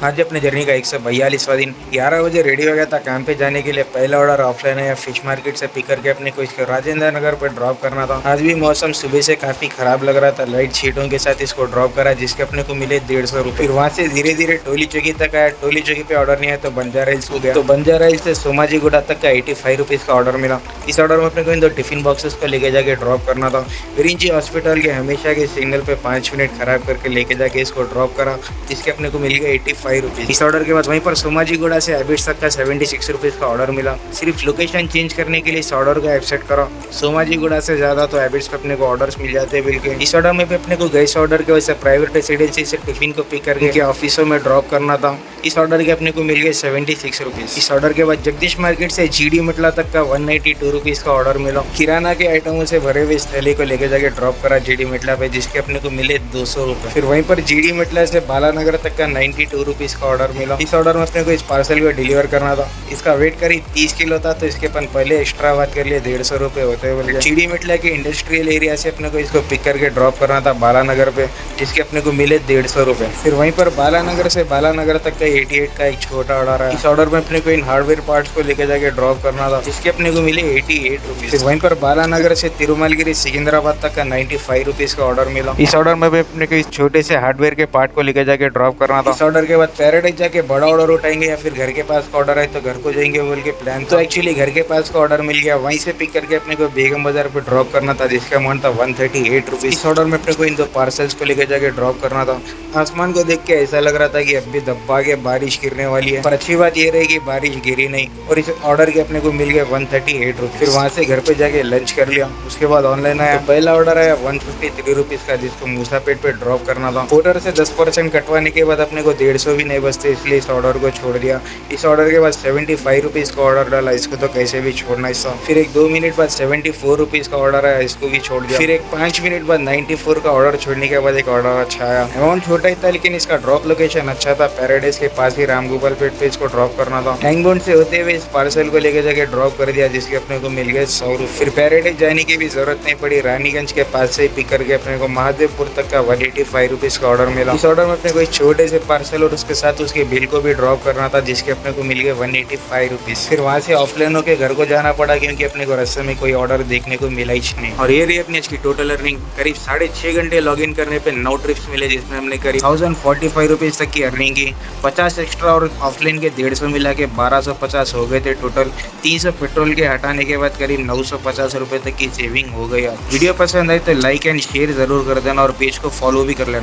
आज अपने जर्नी का 142वां दिन 11 बजे रेडी हो गया था काम पे जाने के लिए। पहला ऑर्डर ऑफलाइन है या फिश मार्केट से पिक करके अपने को इसको राजेंद्र नगर पर ड्रॉप करना था। आज भी मौसम सुबह से काफी खराब लग रहा था। लाइट शीटों के साथ इसको ड्रॉप करा जिसके अपने को मिले 150 रुपये। फिर वहाँ से धीरे धीरे टोली चौकी तक आया। टोली चौकी पे ऑर्डर नहीं आया तो बंजारा हिल्स को गया। तो बंजारा हिल्स से सोमाजी गुड़ा तक का 85 रुपीज का ऑर्डर मिला। इस ऑर्डर में अपने को इन 2 टिफिन बॉक्सेस को लेके जाके ड्रॉप करना था। विरिंची हॉस्पिटल के हमेशा के सिग्नल पे 5 मिनट खराब करके लेके जाके इसको ड्रॉप करा जिसके अपने को मिल गया 85 रुपीज। इस ऑर्डर के बाद वहीं पर सोमाजी गुड़ा से हैबिट्स तक का 76 रुपीज का ऑर्डर मिला। सिर्फ लोकेशन चेंज करने के लिए इस ऑर्डर को एक्सेप्ट करो। सोमाजी गुड़ा से ज्यादा तो हैबिट्स पे अपने को ऑर्डर्स मिल जाते हैं बिल्कुल। इस ऑर्डर में भी अपने को गैस ऑर्डर के वजह से प्राइवेट रेसिडेंसी से टिफिन को पिक करके ऑफिसों में ड्रॉप करना था। इस ऑर्डर के अपने को मिल गए 76 रुपीज। इस ऑर्डर के बाद जगदीश मार्केट से जीडी मिटला तक का 192 रुपीज का ऑर्डर मिला। किराना के आइटमों से भरे हुए इस थैली को लेके जाके ड्रॉप करा जीडी मिटला पे जिसके अपने को मिले 200 रुपए। फिर वहीं पर जीडी मिटला से बालानगर तक का 92 रुपीज का ऑर्डर मिला। इस ऑर्डर में अपने को इस पार्सल को डिलीवर करना था। इसका वेट करीब 30 किलो था तो इसके अपन पहले एक्स्ट्रा बात कर लिए 150 रुपए होते हैं। जीडी मिटला के इंडस्ट्रियल एरिया से अपने को इसको पिक करके ड्रॉप करना था बालानगर पे जिसके अपने को मिले 150 रुपए। फिर वहीं पर बालानगर से बालानगर तक का 88 का एक छोटा ऑर्डर है। इस ऑर्डर में अपने को इन हार्डवेयर पार्ट्स को लेके जाके ड्रॉप करना था जिसके अपने को मिले 88 रुपीज। फिर वहीं पर बालानगर से तिरुमलगिरी सिकंदराबाद तक का 95 रुपीज का ऑर्डर मिला। इस ऑर्डर में भी अपने को इस छोटे से हार्डवेयर के पार्ट को लेके जाके ड्रॉप करना था। इस ऑर्डर के बाद पैराडाइज जाके बड़ा ऑर्डर उठाएंगे या फिर घर के पास का ऑर्डर है तो घर को जाएंगे बोल के प्लान। तो एक्चुअली घर के पास का ऑर्डर मिल गया। वहीं से पिक करके अपने को बेगम बाजार पे ड्रॉप करना था जिसका अमाउंट था 138 रुपीज। इस ऑर्डर में अपने को इन 2 पार्सल्स को लेके जाके ड्रॉप करना था। आसमान को देख के ऐसा लग रहा था कि अभी दब्बा के बारिश गिरने वाली है, पर अच्छी बात ये रही कि बारिश गिरी नहीं और इस ऑर्डर के अपने को मिल गए 138 रुपीज। फिर वहाँ से घर पे जाके लंच कर लिया। उसके बाद ऑनलाइन आया। तो पहला ऑर्डर आया 153 रुपीज का जिसको मूसापेट पे ड्रॉप करना था। ऑर्डर से 10% कटवाने के बाद अपने को 150 भी नहीं बचते इसलिए इस ऑर्डर को छोड़ दिया। इस ऑर्डर के बाद 75 रुपीज का ऑर्डर डाला। इसको तो कैसे भी छोड़ना ही था। फिर एक 2 मिनट बाद 74 रुपीज का ऑर्डर आया। इसको भी छोड़ दिया। फिर एक 5 मिनट बाद 94 का ऑर्डर छोड़ने के बाद एक ऑर्डर अच्छा आया। अमाउंट छोटा ही था लेकिन इसका ड्रॉप लोकेशन अच्छा था। पैराडाइज के पास ही रामगोपाल पेट पे इसको ड्रॉप करना था। टैंक बॉन्ड से होते हुए इस पार्सल को लेके जाके ड्रॉप कर दिया जिसके अपने को मिल गए 100 रुपये। फिर पैराडाइज जाने की भी जरूरत नहीं पड़ी। रानीगंज के पास से ही पिक करके अपने को महादेवपुर तक का 185 रुपीज का ऑर्डर मिला। इस ऑर्डर में अपने को एक छोटे से पार्सल और उसके साथ उसके बिल को भी ड्रॉप करना था जिसके अपने को मिल गए 185 रुपीज। फिर वहाँ से ऑफलाइन होकर घर को जाना पड़ा क्योंकि अपने को रास्ते में कोई ऑर्डर देखने को मिला ही नहीं। और ये रही अपनी आज की टोटल अर्निंग। करीब 6.5 घंटे लॉग इन करने पे 9 ट्रिप्स मिले जिसमें हमने करीब 1045 रुपीज तक की अर्निंग की। 50 एक्स्ट्रा और ऑफलाइन के 150 मिला के 1250 हो गए थे टोटल। 300 पेट्रोल के हटाने के बाद करीब 950 रुपए तक की सेविंग हो गई। वीडियो पसंद आई तो लाइक एंड शेयर जरूर कर देना और पेज को फॉलो भी कर लेना।